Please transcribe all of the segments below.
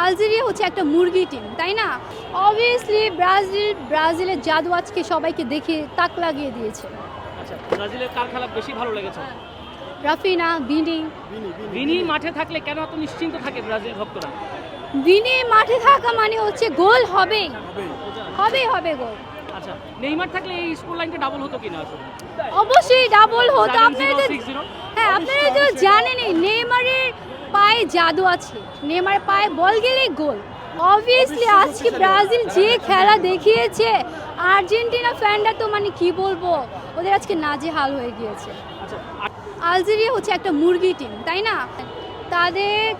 Algeria হচ্ছে একটা মুরগি টিম, তাই না? অবভিয়াসলি ব্রাজিলের জাদু আজকে সবাইকে দেখে তাক লাগিয়ে দিয়েছে। আচ্ছা, ব্রাজিলের কার খেলা বেশি ভালো লেগেছে? Raphinha, Vini. ভিনি মাঠে থাকলে কেন এত নিশ্চিন্ত থাকে ব্রাজিল ভক্তরা? ভিনি মাঠে থাকা মানে হচ্ছে গোল হবেই, হবে গোল। আচ্ছা, নেইমার থাকলে এই স্কোর লাইনটা ডাবল হতো কিনা আসলে? অবশ্যই ডাবল হতো। 7-0, আপনারা তো 6-0 হ্যাঁ, আপনারা তো জানেনই নেইমারের পায়ে জাদু আছে, নেইমারের পায়ে বল গেলেই গোল। অবভিয়াসলি আজকে ব্রাজিল যে খেলা দেখিয়েছে, আর্জেন্টিনা ফ্যানরা তো মানে কি বলবো, ওদের আজকে নাজেহাল হয়ে গিয়েছে। আচ্ছা, আলজেরিয়া হচ্ছে একটা মুরগি টিম, তাই না?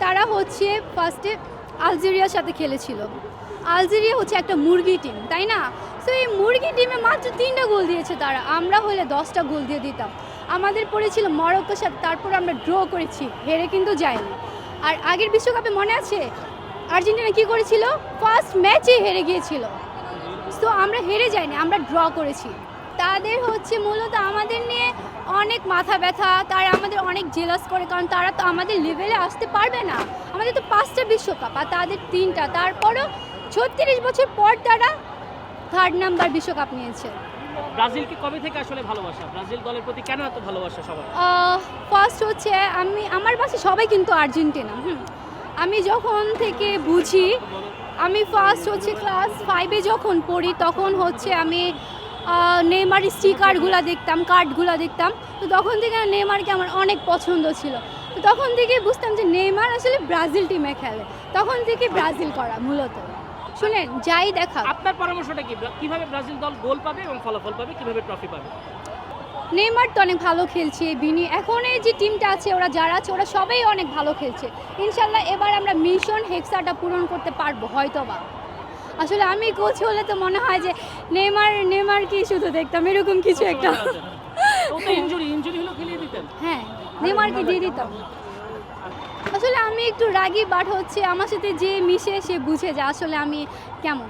তারা হচ্ছে ফার্স্টে আলজেরিয়ার সাথে খেলেছিল। আলজেরিয়া হচ্ছে একটা মুরগি টিম, তাই না? তো এই মুরগি টিমে মাত্র 3টা গোল দিয়েছে তারা, আমরা হলে 10টা গোল দিয়ে দিতাম। আমাদের পড়েছিল মরক্কোর সাথে, তারপর আমরা ড্র করেছি, হেরে কিন্তু যায়নি। আর আগের বিশ্বকাপে মনে আছে আর্জেন্টিনা কি করেছিল? ফার্স্ট ম্যাচে হেরে গিয়েছিল। তো আমরা হেরে যাইনি, আমরা ড্র করেছি। তাদের হচ্ছে মূলত আমাদের নিয়ে অনেক মাথা ব্যথা, তারা আমাদের অনেক জেলাস করে, কারণ তারা তো আমাদের লেভেলে আসতে পারবে না। আমাদের তো 5টা বিশ্বকাপ আর তাদের 3টা, তারপরও 36 বছর পর তারা 3rd নাম্বার বিশ্বকাপ নিয়েছে। ব্রাজিলকে কবে থেকে আসলে ভালোবাসা? ব্রাজিল দলের প্রতি কেন এত ভালোবাসা সবার? ফার্স্ট হচ্ছে আমার বাসায় সবাই কিন্তু আর্জেন্টিনা। আমি যখন থেকে বুঝি, আমি ফার্স্ট হচ্ছে ক্লাস 5-এ যখন পড়ি, তখন হচ্ছে আমি নেইমার স্টিকারগুলো দেখতাম, কার্ডগুলো দেখতাম। তো তখন থেকে নেইমারকে আমার অনেক পছন্দ ছিল। তো তখন থেকে বুঝতাম যে নেইমার আসলে ব্রাজিল টিমে খেলে, তখন থেকে ব্রাজিল করা মূলত। শুনেন, যাই দেখা, আপনার পরামর্শটা কি? কিভাবে ব্রাজিল দল গোল পাবে এবং ফলাফল পাবে, কিভাবে ট্রফি পাবে? নেইমার তো অনেক ভালো খেলছে, বিনি, এখন এই যে টিমটা আছে, ওরা যারা আছে ওরা সবাই অনেক ভালো খেলছে। ইনশাল্লাহ এবার আমরা মিশন হেক্সাটা পূরণ করতে পারবো হয়তোবা। আসলে আমি কোচ হলে তো মনে হয় যে নেইমার কি শুধু দেখতাম এরকম কিছু একটা। ও তো ইনজুরি হলো, খেলিয়ে দিতেন। হ্যাঁ, নেইমারকে দিয়ে দিতাম। আসলে আমি একটু রাগী, বাট হচ্ছে আমার সাথে যে মিশে সে বুঝে যে আসলে আমি কেমন।